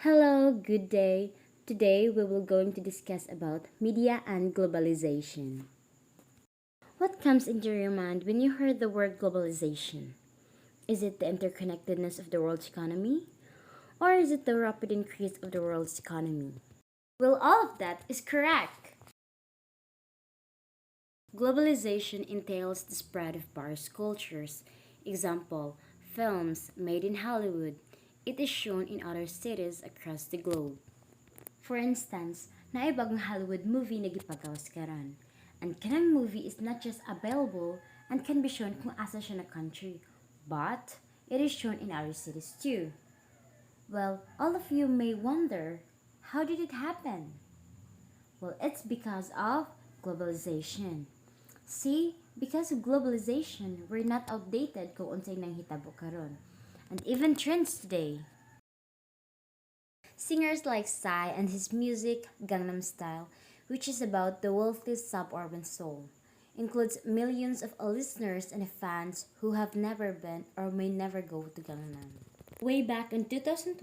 Hello, good day. Today we will going to discuss about media and globalization. What comes into your mind when you hear the word globalization? Is it the interconnectedness of the world's economy? Or is it the rapid increase of the world's economy? Well, all of that is correct. Globalization entails the spread of various cultures. Example, films made in Hollywood. It is shown in other cities across the globe. For instance, naibagong Hollywood movie na gipagawas karon. And kanang movie is not just available and can be shown kung asa siya na country, but it is shown in other cities too. Well, all of you may wonder, how did it happen? Well, it's because of globalization. See, because of globalization, we're not outdated kung unsay nang hitabo karon. And even trends today. Singers like Psy and his music Gangnam Style, which is about the wealthy suburban soul, includes millions of listeners and fans who have never been or may never go to Gangnam. Way back in 2012,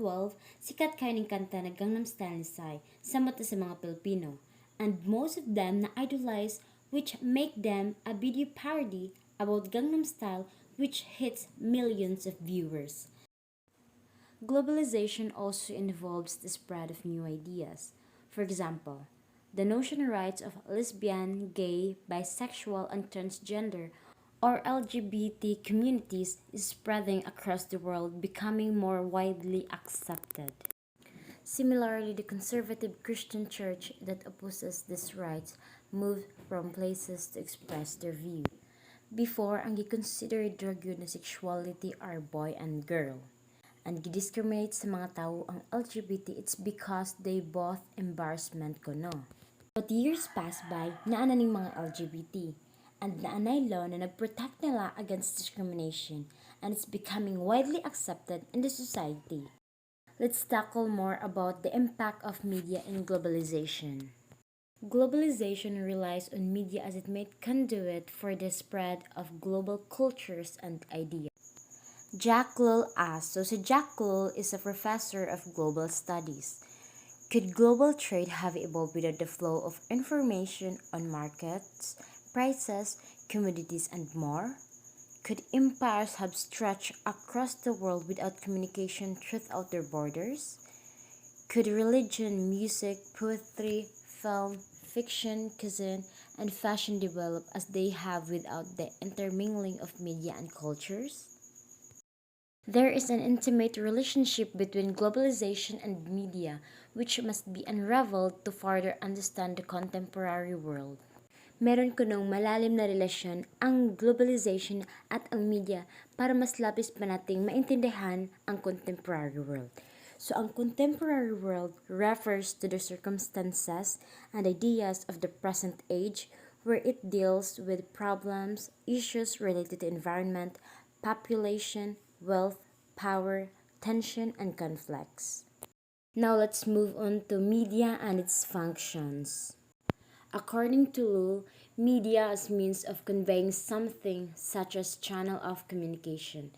sikat kayo ng kanta na Gangnam Style ni Psy sa mata sa mga Pilipino, and most of them na-idolize, which make them a video parody about Gangnam Style which hits millions of viewers. Globalization also involves the spread of new ideas. For example, the notion rights of lesbian, gay, bisexual, and transgender or LGBT communities is spreading across the world, becoming more widely accepted. Similarly, the conservative Christian church that opposes these rights moved from places to express their view. Before, ang gikonsider drug yun na sexuality are boy and girl. And gidiscriminate sa mga tao ang LGBT, it's because they both embarrassment ko no. But years pass by, naana ning mga LGBT, and naanay law na nagprotect nila against discrimination, and it's becoming widely accepted in the society. Let's tackle more about the impact of media in globalization. Globalization relies on media as it made conduit for the spread of global cultures and ideas. Jack Lull asks, so si Jack Lull is a professor of global studies. Could global trade have evolved without the flow of information on markets, prices, commodities, and more? Could empires have stretched across the world without communication throughout their borders? Could religion, music, poetry, film, fiction, cuisine, and fashion develop as they have without the intermingling of media and cultures? There is an intimate relationship between globalization and media, which must be unraveled to further understand the contemporary world. Meron kunong malalim na relasyon ang globalization at ang media para mas labis pa nating maintindihan ang contemporary world. So ang contemporary world refers to the circumstances and ideas of the present age where it deals with problems, issues related to environment, population, wealth, power, tension, and conflicts. Now let's move on to media and its functions. According to Lull, media as means of conveying something such as channel of communication.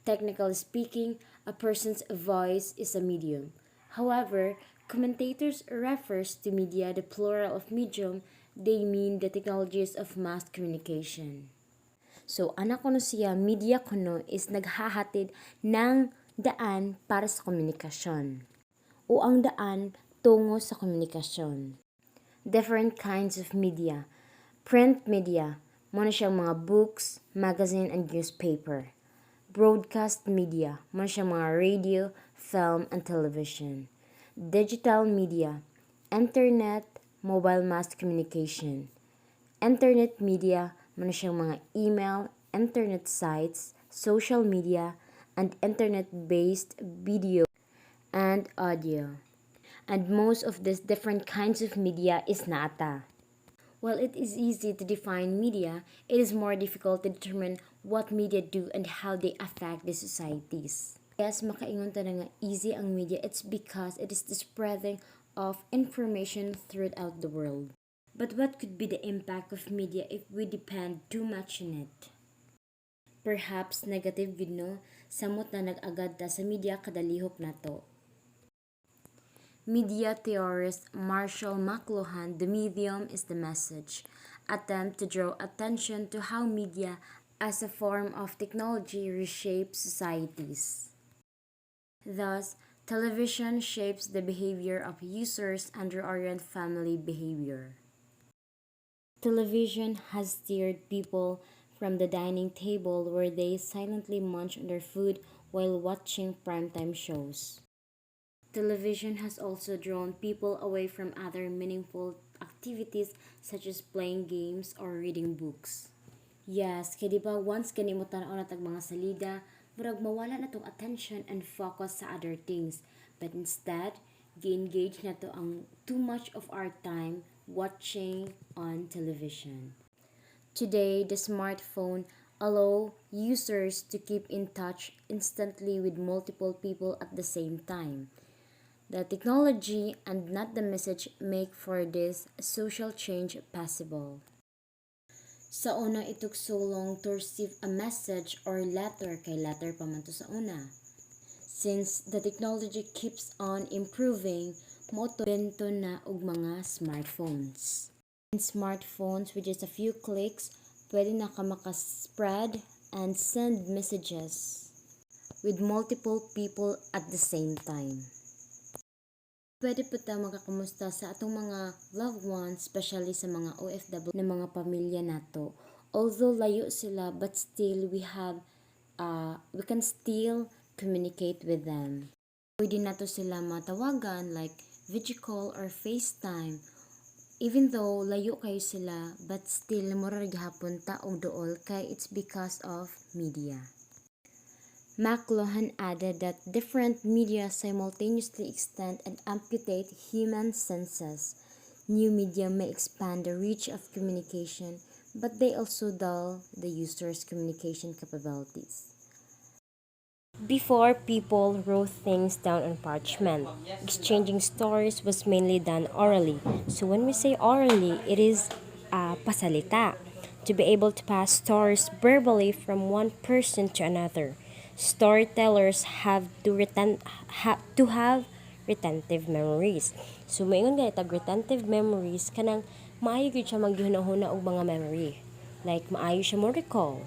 Technically speaking, a person's voice is a medium. However, commentators refers to media the plural of medium, they mean the technologies of mass communication. So, anak ko no siya, media kuno is naghahatid ng daan para sa komunikasyon o ang daan tungo sa komunikasyon. Different kinds of media. Print media, muna siyang mga books, magazine, and newspaper. Broadcast media, muna siyang mga radio, film, and television. Digital media, internet, mobile mass communication. Internet media, muna siyang mga email, internet sites, social media, and internet-based video and audio. And most of these different kinds of media is nata. While it is easy to define media, it is more difficult to determine what media do and how they affect the societies. Yes, makaingon ta na nga easy ang media, it's because it is the spreading of information throughout the world. But what could be the impact of media if we depend too much on it? Perhaps negative gid no, samot na nag-agad ta sa media kada lihok nato. Media theorist Marshall McLuhan, the medium is the message, attempt to draw attention to how media as a form of technology reshapes societies. Thus, television shapes the behavior of users and reorient family behavior. Television has steered people from the dining table where they silently munch on their food while watching primetime shows. Television has also drawn people away from other meaningful activities such as playing games or reading books. Yes, kaya di ba once kani mo tanaw na tag mga salida, murag mawala na tong attention and focus sa other things. But instead, gi-engage na to ang too much of our time watching on television. Today, the smartphone allow users to keep in touch instantly with multiple people at the same time. The technology and not the message make for this social change possible. Sa una, it took so long to receive a message or letter kay letter pa man to sa una. Since the technology keeps on improving, moto bento na og mga smartphones. In smartphones, with just a few clicks, pwede na ka makaspread and send messages with multiple people at the same time. Pwede po tayo magkakamusta sa atong mga loved ones, especially sa mga OFW na mga pamilya nato. Although layo sila, but still we can still communicate with them. Pwede nato sila matawagan like video call or FaceTime. Even though layo kayo sila, but still mura gihapon ta og duol kay it's because of media. McLuhan added that different media simultaneously extend and amputate human senses. New media may expand the reach of communication, but they also dull the user's communication capabilities. Before, people wrote things down on parchment. Exchanging stories was mainly done orally. So when we say orally, it is pasalita. To be able to pass stories verbally from one person to another. Storytellers have retentive memories. So maingon gani tag retentive memories kanang maayo gyud siya maghunahuna og mga memory. Like maayo siya mo recall.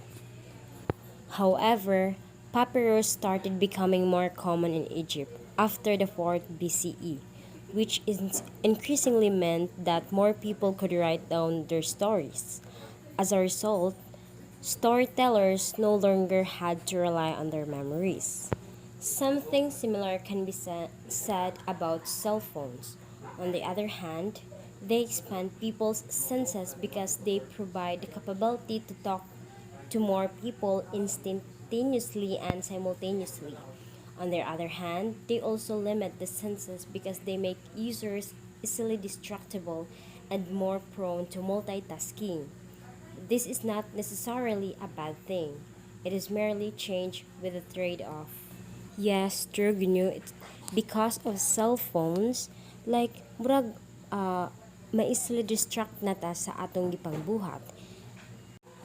However, papyrus started becoming more common in Egypt after the 4th BCE, which increasingly meant that more people could write down their stories. As a result, storytellers no longer had to rely on their memories. Something similar can be said about cell phones. On the other hand, they expand people's senses because they provide the capability to talk to more people instantaneously and simultaneously. On the other hand, they also limit the senses because they make users easily distractible and more prone to multitasking. This is not necessarily a bad thing. It is merely change with a trade-off. Yes, true, Ginyo. It's because of cell phones, like, murag, maisli distract na ta sa atong gipangbuhat.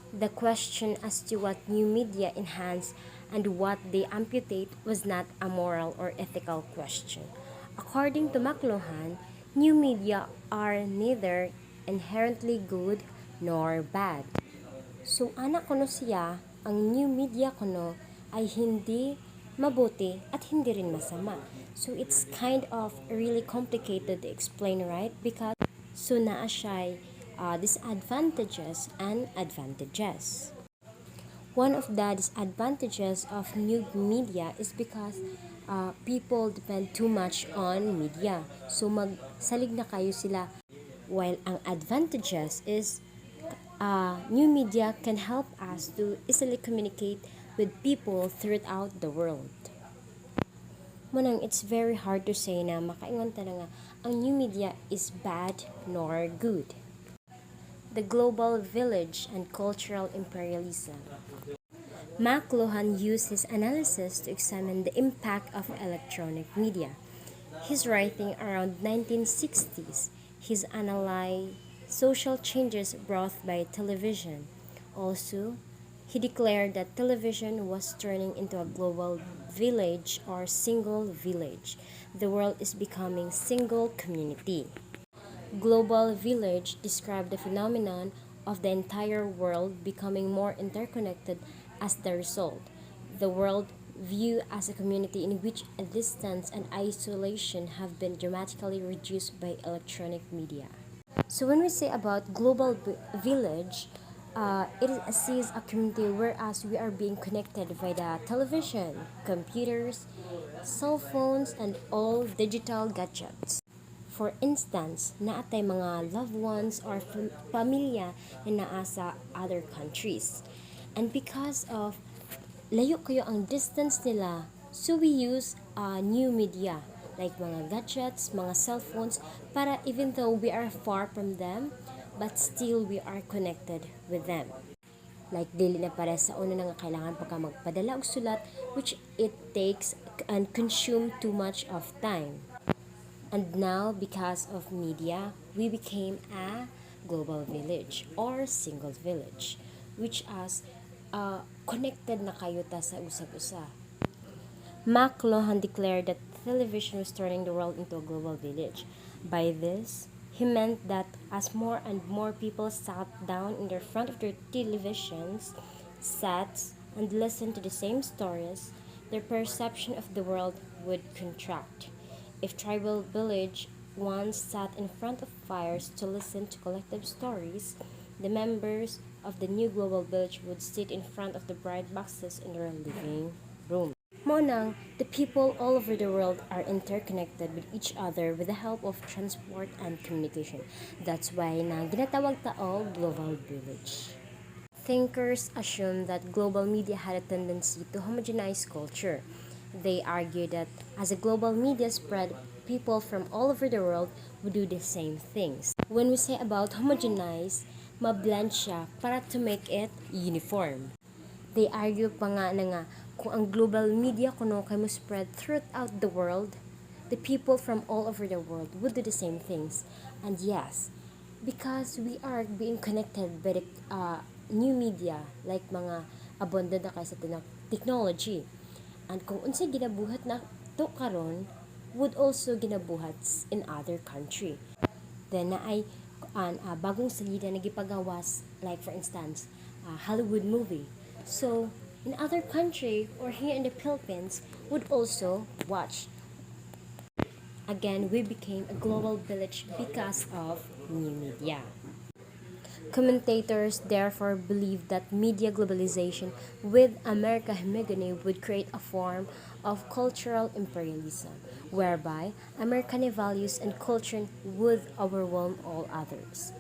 The question as to what new media enhance and what they amputate was not a moral or ethical question. According to McLuhan, new media are neither inherently good nor bad. So anak kuno siya, ang new media kuno ay hindi mabuti at hindi rin masama. So it's kind of really complicated to explain, right? Because so naa siya disadvantages and advantages. One of the disadvantages of new media is because people depend too much on media. So magsalig na kayo sila. While ang advantages is new media can help us to easily communicate with people throughout the world. Munang it's very hard to say na makaingon ta na nga ang new media is bad nor good. The global village and cultural imperialism. McLuhan used his analysis to examine the impact of electronic media. His writing around 1960s, his analyzed social changes brought by television. Also, he declared that television was turning into a global village or single village. the world is becoming single community. Global village described the phenomenon of the entire world becoming more interconnected as the result. The world view as a community in which a distance and isolation have been dramatically reduced by electronic media. So when we say about global village, it sees a community whereas we are being connected via television, computers, cell phones, and all digital gadgets. For instance, naatay mga loved ones or pamilya na naa sa other countries. And because of layo kayo ang distance nila, so we use new media like mga gadgets, mga cellphones para even though we are far from them, but still we are connected with them. Like dili na para sa una na nga kailangan pagka magpadala og sulat which it takes and consume too much of time. And now, because of media, we became a global village or single village, which as connected na kayo ta sa usag-usa. McLuhan declared that television was turning the world into a global village. By this, he meant that as more and more people sat down in the front of their televisions, sat and listened to the same stories, their perception of the world would contract. If tribal village once sat in front of fires to listen to collective stories, the members of the new global village would sit in front of the bright boxes in their living room. Monang, the people all over the world are interconnected with each other with the help of transport and communication. That's why na ginatawag taong global village. Thinkers assume that global media had a tendency to homogenize culture. They argue that as a global media spread, people from all over the world would do the same things. When we say about homogenize, mablend siya para to make it uniform. They argue pa nga kung ang global media kuno kay mo spread throughout the world, the people from all over the world would do the same things. And yes, because we are being connected by the new media like mga abundant na kay sa technology. And kung unsay ginabuhat na to karon would also ginabuhat in other country. Then na ay bagong salida na gipagawas like for instance Hollywood movie. So in other country or here in the Philippines would also watch. Again, we became a global village because of new media. Commentators therefore believe that media globalization with America hegemony would create a form of cultural imperialism, whereby American values and culture would overwhelm all others.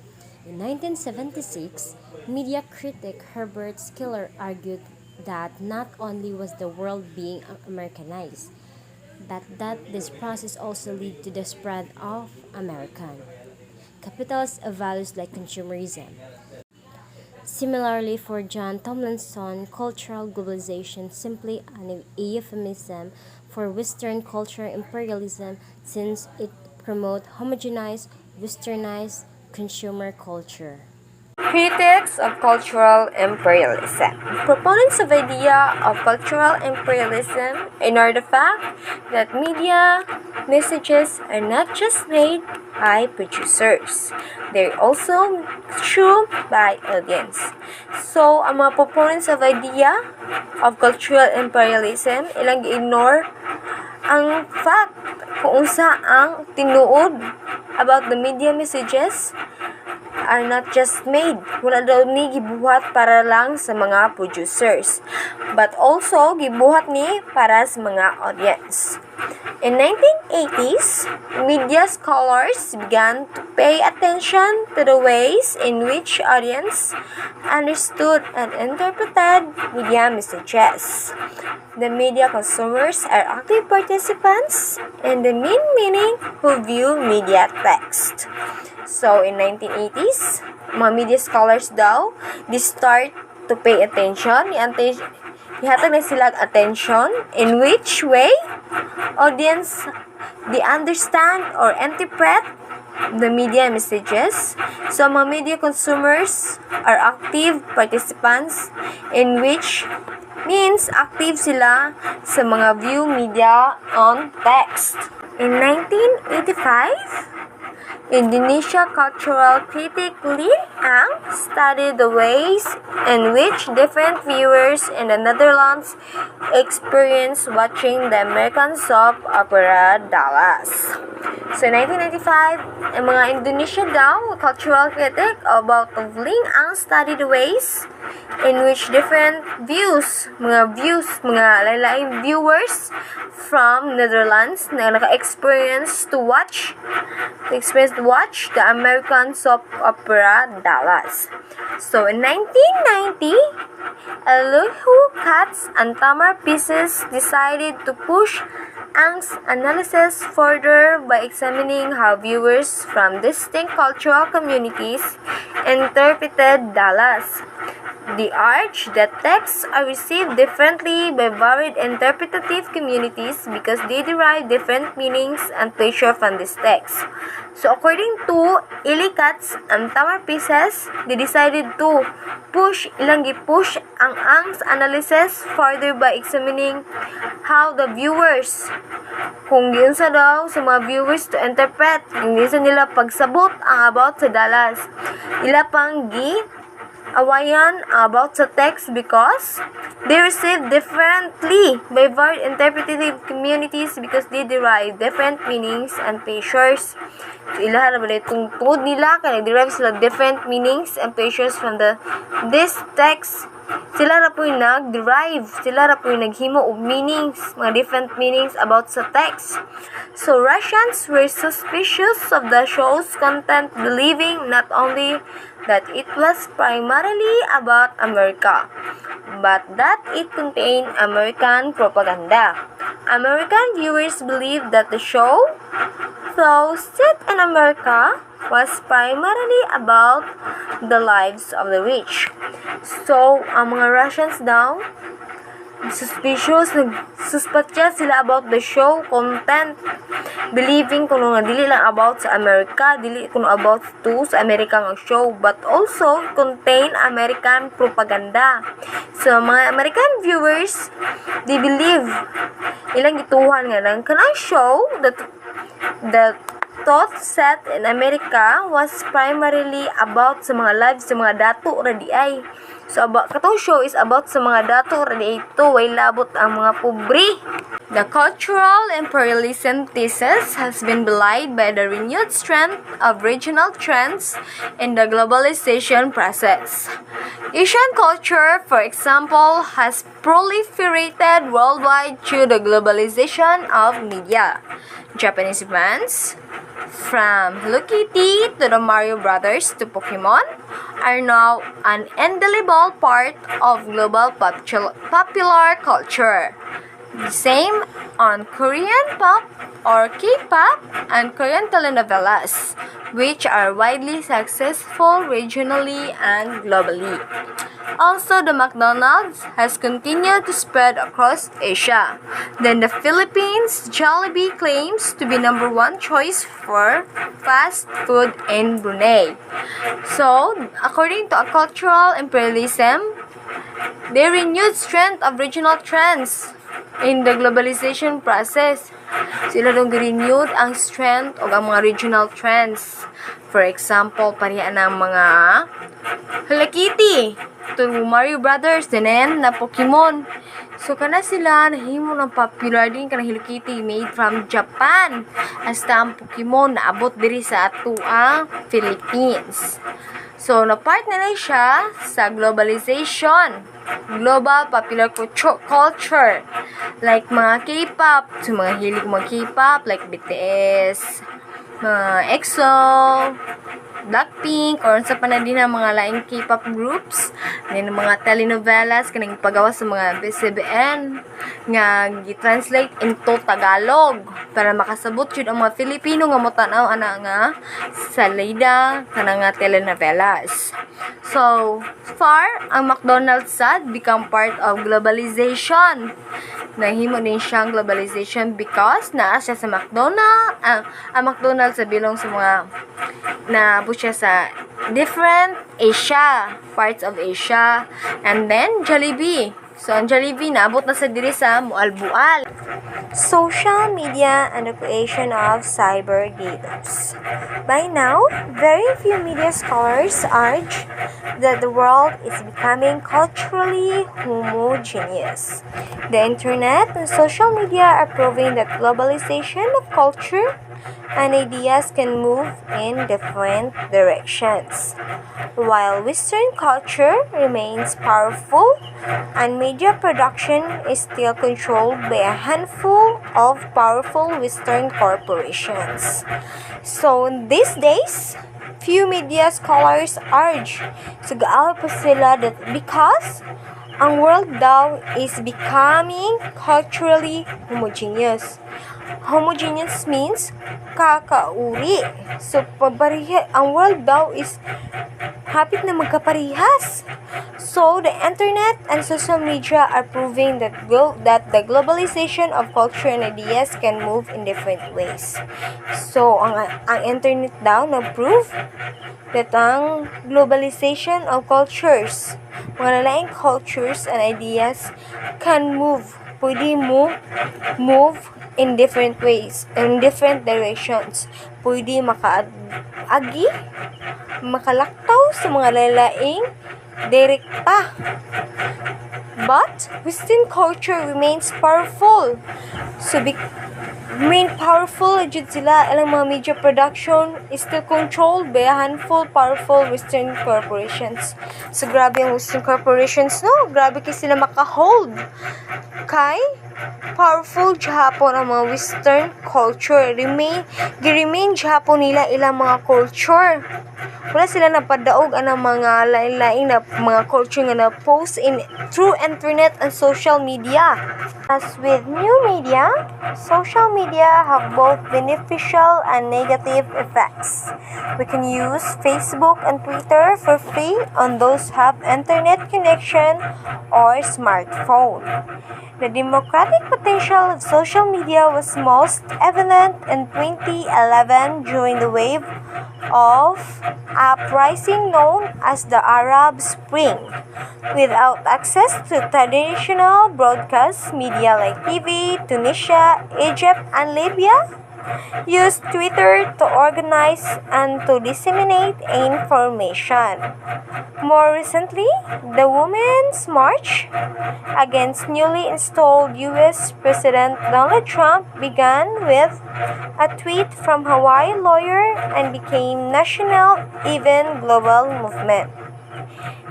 In 1976, media critic Herbert Schiller argued that not only was the world being Americanized, but that this process also led to the spread of American capitalist values like consumerism. Similarly, for John Tomlinson, cultural globalization simply an euphemism for Western cultural imperialism since it promotes homogenized, westernized consumer culture. Critics of cultural imperialism. Proponents of the idea of cultural imperialism ignore the fact that media messages are not just made by producers. They're also consumed by audience. So, ang mga proponents of the idea of cultural imperialism, ilang ignore ang fact kung unsa ang tinuod about the media messages are not just made. Wala daw ni gibuhat para lang sa mga producers, but also gibuhat ni para sa mga audience. In 1980s, media scholars began to pay attention to the ways in which audience understood and interpreted media messages. The media consumers are active participants in the main meaning who view media text. So, in 1980s, mga media scholars daw, they start to pay attention. Ihatag na sila attention in which way audience they understand or interpret the media messages. So, mga media consumers are active participants in which means active sila sa mga view media on text. In 1985, Indonesia cultural critic Lee Ang studied the ways in which different viewers in the Netherlands experience watching the American soap opera Dallas. So, 1995, ang mga Indonesia daw, cultural critic about of Ling Ang studied the ways in which different mga lain-laing viewers from Netherlands na naka-experience to watch the American soap opera Dallas. So, in 1990, Elihu Katz and Tamar Pieces decided to push Ang's analysis further by examining how viewers from distinct cultural communities interpreted Dallas. The urge that texts are received differently by varied interpretative communities because they derive different meanings and pleasure from these texts. So according to Eli Katz and Tamar Pieces, they decided to push ang Ang's analysis further by examining how the viewers, kung yun sa daw sa mga viewers to interpret, kung yun sa nila pagsabot ang about sa Dallas. Ila pang awayan about sa text because they receive differently by varied interpretative communities because they derive different meanings and pleasures. So, ilahan na ba itong tungod nila kaya derive sila different meanings and pleasures from this text. Sila na po yung nag-derive, sila na po yung naghimo of meanings, mga different meanings about sa text. So, Russians were suspicious of the show's content, believing not only that it was primarily about America, but that it contained American propaganda. American viewers believed that the show, though set in America, was primarily about the lives of the rich. So, ang mga Russians daw, nagsuspatya sila about the show content, believing kung nga dili lang about sa Amerika, dili kung about to sa Amerika ang show, but also contain American propaganda. So, mga American viewers, they believe, ilang gituhan nga lang, kanang show, the thought set in America was primarily about sa mga lives sa mga dato radi ay. So, katong show is about sa mga dato radi ito, way labot ang mga pobre. The cultural imperialism thesis has been belied by the renewed strength of regional trends in the globalization process. Asian culture, for example, has proliferated worldwide through the globalization of media. Japanese brands, from Hello Kitty to the Mario Brothers to Pokemon, are now an indelible part of global popular culture. The same on Korean pop or K-pop and Korean telenovelas, which are widely successful regionally and globally. Also, the McDonald's has continued to spread across Asia. Then the Philippines, Jollibee claims to be number one choice for fast food in Brunei. So, according to a cultural imperialism, the renewed strength of regional trends in the globalization process. Sila dong renewed ang strength o ang mga regional trends. For example, parihan ng mga Hello Kitty to Mario Brothers, then na Pokemon. So, kana sila nahimo ng popular din kanang Hello Kitty made from Japan. Hasta ang Pokemon naabot diri sa ato ang Philippines. So, na-part na siya sa globalization. Global popular culture. Like mga K-pop. So, mga hilig mga K-pop like BTS, mga EXO, Blackpink, or sa panadin ng mga laing K-pop groups. Then, mga telenovelas kanang pagawa sa mga BCBN nga gi-translate into Tagalog para makasabot yun ang mga Filipino nga motanaw ana nga sa lida kanang nga telenovelas. So far, ang McDonald's sad become part of globalization. Nahimo din siyang globalization because naa siya sa McDonald's. Ang McDonald's sa bilong sa mga naabot siya sa different Asia, parts of Asia. And then, Jollibee. So, ang Jollibee naabot na sa diri sa Mualbual. Social media and the creation of cyber ghettos. By now, very few media scholars argue that the world is becoming culturally homogeneous. The internet and social media are proving that globalization of culture and ideas can move in different directions. While Western culture remains powerful and media production is still controlled by a handful of powerful Western corporations. So these days, few media scholars argue sugaal pa sila that because ang world daw is becoming culturally homogeneous. Homogeneous means kakauri. So, ang world daw is hapit na magkaparihas. So, the internet and social media are proving that the globalization of culture and ideas can move in different ways. So, ang internet daw na-prove that ang globalization of cultures, mga laing cultures and ideas can move. Pwede move in different ways, in different directions. Pwede makaagi, makalaktaw sa mga lalaing direkta. But Western culture remains powerful. So, remain powerful jud sila. Ilang mga media production is still controlled by a handful powerful Western corporations. So, grabe ang Western corporations, no? Grabe kasi sila makahold kay powerful Japon ang mga Western culture. Remain Japon nila ilang mga culture. Wala sila napadaog ang mga lain-lain na mga culture nga na-post through internet and social media. As with new media, social media have both beneficial and negative effects. We can use Facebook and Twitter for free on those have internet connection or smartphone. The democratic potential of social media was most evident in 2011 during the wave of uprising known as the Arab Spring. Without access to traditional broadcast media like TV, Tunisia, Egypt, and Libya, used Twitter to organize and to disseminate information. More recently, the Women's March against newly installed U.S. President Donald Trump began with a tweet from Hawaii lawyer and became national, even global movement.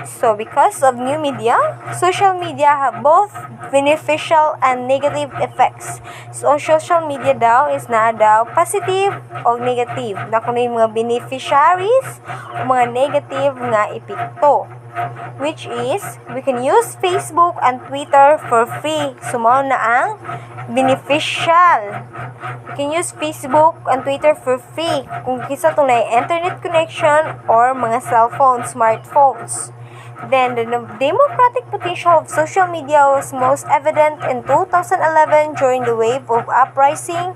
So, because of new media, social media have both beneficial and negative effects. So, social media daw is na daw positive o negative. Na kung yung mga beneficiaries o mga negative nga epekto. Which is, we can use Facebook and Twitter for free. Sumaw na ang beneficial. We can use Facebook and Twitter for free kung kisa itong na internet connection or mga cellphone, smartphones. Then, the democratic potential of social media was most evident in 2011 during the wave of uprising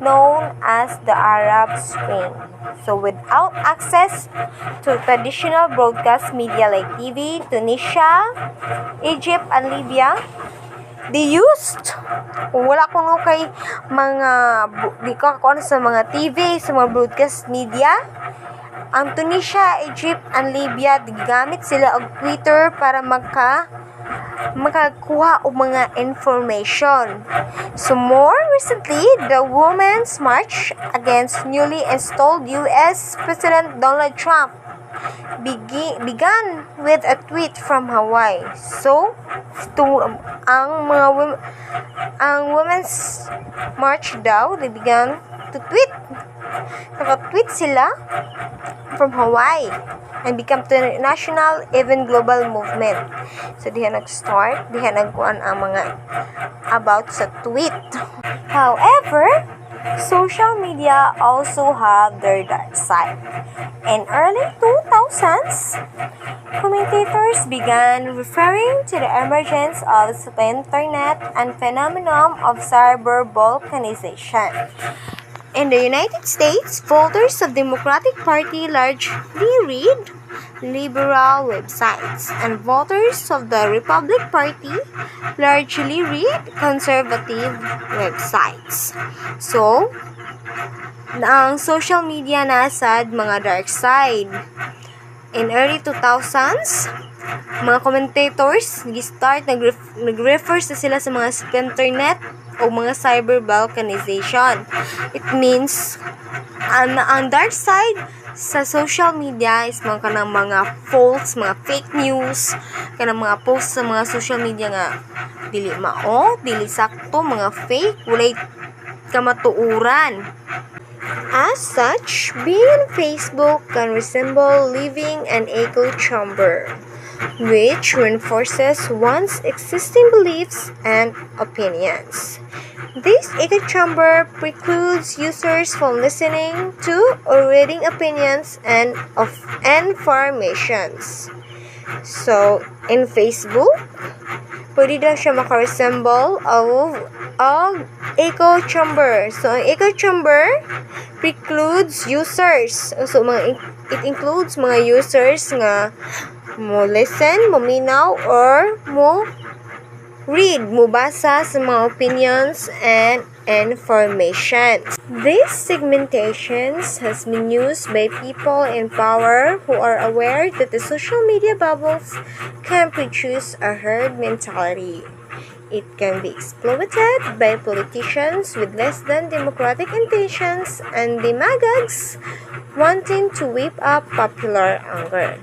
known as the Arab Spring. So, without access to traditional broadcast media like TV, Tunisia, Egypt, and Libya, they used, wala ko no kay mga, di ko ako sa mga TV, sa mga broadcast media, ang Tunisia, Egypt, and Libya, gamit sila og Twitter para makakuha og mga information. So, more recently, the Women's March against newly installed U.S. President Donald Trump began with a tweet from Hawaii. So, ang Women's March daw, they began to tweet. Naka-tweet sila from Hawaii and become to national, even global movement. So, diha nag-start, diha nagkuhan ang mga about sa tweet. However, social media also have their dark side. In early 2000s, commentators began referring to the emergence of the internet and phenomenon of cyber balkanization. In the United States, voters of Democratic Party largely read liberal websites, and voters of the Republican Party largely read conservative websites. So, ang social media nasa mga dark side. In early 2000s, mga commentators nag-refer sila sa mga internet o mga cyber balkanization. It means ang dark side sa social media is mga kanang mga false, mga fake news, kanang mga post sa mga social media nga dili mao, dili sakto, mga fake, walay kamatuuran. As such, being on Facebook can resemble living an echo chamber, which reinforces one's existing beliefs and opinions. This echo chamber precludes users from listening to or reading opinions and of informations. So, in Facebook, pwede daw siya makaresemble of echo chamber. So, ang echo chamber precludes users. So, it includes mga users nga mo listen, mo minaw, or mo read, mo basa sa mga opinions and information. These segmentations has been used by people in power who are aware that the social media bubbles can produce a herd mentality. It can be exploited by politicians with less than democratic intentions and demagogues wanting to whip up popular anger.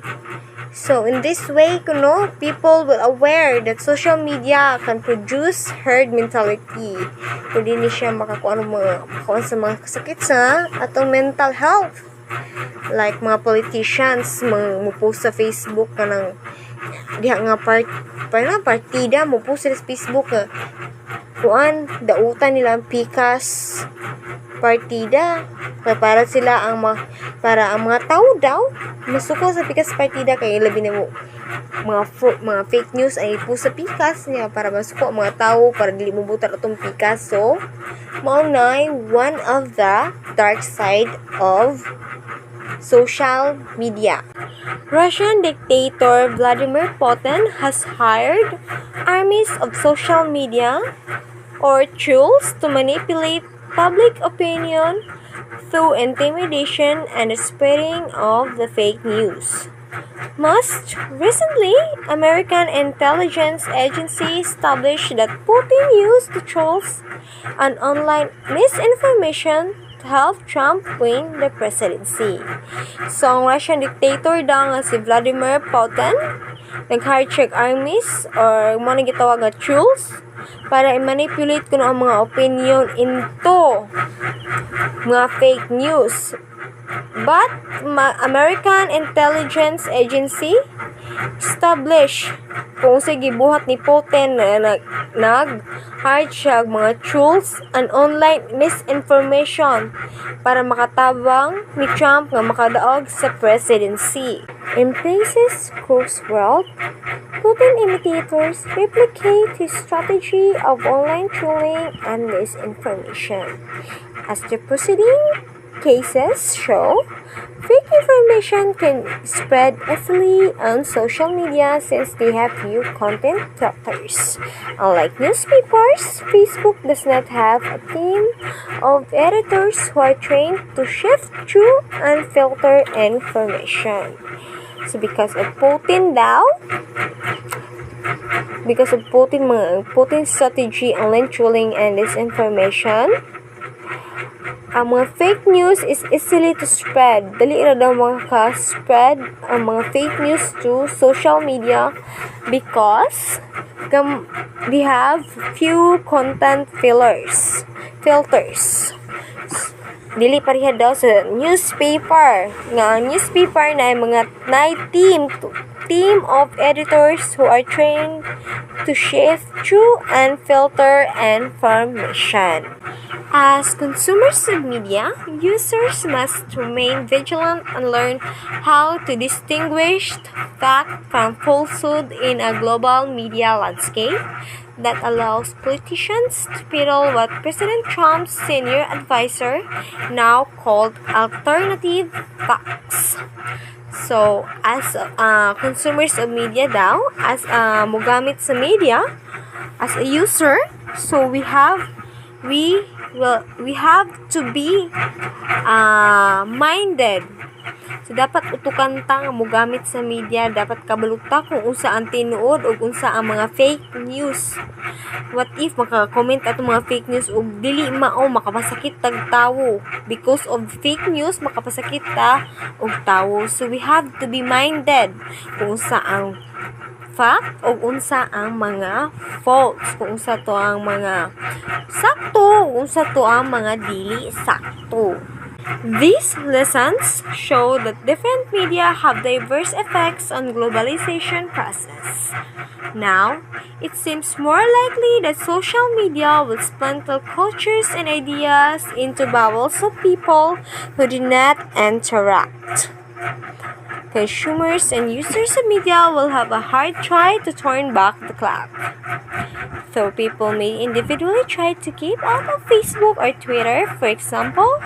So, in this way, people will aware that social media can produce herd mentality. Pwede ni siya makakuha sa mga kasakit sa atong mental health. Like mga politicians, mo-post sa Facebook ka ng diha nga partida, mo-post sa Facebook nga dautan nila ang pikas partida para sila para ang mga tao daw masuko sa pikas partida kay labi na mga fake news ay ipo sa pikas niya para masuko ang mga tao para dili mo butar atong pikas. So mao na one of the dark side of social media. Russian dictator Vladimir Putin has hired armies of social media or trolls to manipulate public opinion through intimidation and the spreading of the fake news. Most recently, American intelligence agency established that Putin used the trolls and online misinformation to help Trump win the presidency. So, ang Russian dictator daw nga si Vladimir Putin nag-hijack armies or mo na gitawag nga trolls para i-manipulate kuno ang mga opinion into mga fake news. But American Intelligence Agency established kung sa gibuhat ni Putin na nag-hijack mga trolls and online misinformation para makatabang ni Trump nga makadaog sa presidency. In places across the world, Putin imitators replicate his strategy of online trolling and misinformation. As the preceding cases show, fake information can spread easily on social media since they have few content filters. Unlike newspapers, Facebook does not have a team of editors who are trained to sift through and filter information. So because of Putin's strategy online trolling and disinformation, ang mga fake news is easily to spread. Dali na daw makaka-spread ang mga fake news to social media because they have few content filters. Dili pareha daw sa newspaper. Newspaper na mga team of editors who are trained to sift through and filter information. As consumers of media, users must remain vigilant and learn how to distinguish fact from falsehood in a global media landscape that allows politicians to peddle what President Trump's senior advisor now called alternative facts. So, as consumers of media daw, as mogamit sa media, as a user, so we have to be minded. So dapat utukan ta nga mogamit sa media, dapat kabaluta kung unsa ang tinuod ug unsa ang mga fake news. What if maka-comment ato mga fake news ug dili mao makapasakit tag tawo? Because of fake news makapasakit ta og tawo. So we have to be minded kung unsa ang fact o unsa ang mga false, kung unsa to ang mga sakto, unsa to ang mga dili sakto. These lessons show that different media have diverse effects on globalization process. Now, it seems more likely that social media will splinter cultures and ideas into bubbles of people who do not interact. Consumers and users of media will have a hard try to turn back the clock. Though people may individually try to keep out of Facebook or Twitter, for example,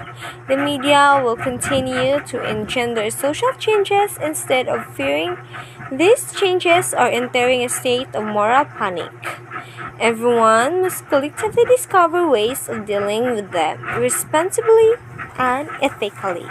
the media will continue to engender social changes instead of fearing these changes or entering a state of moral panic. Everyone must collectively discover ways of dealing with them responsibly and ethically.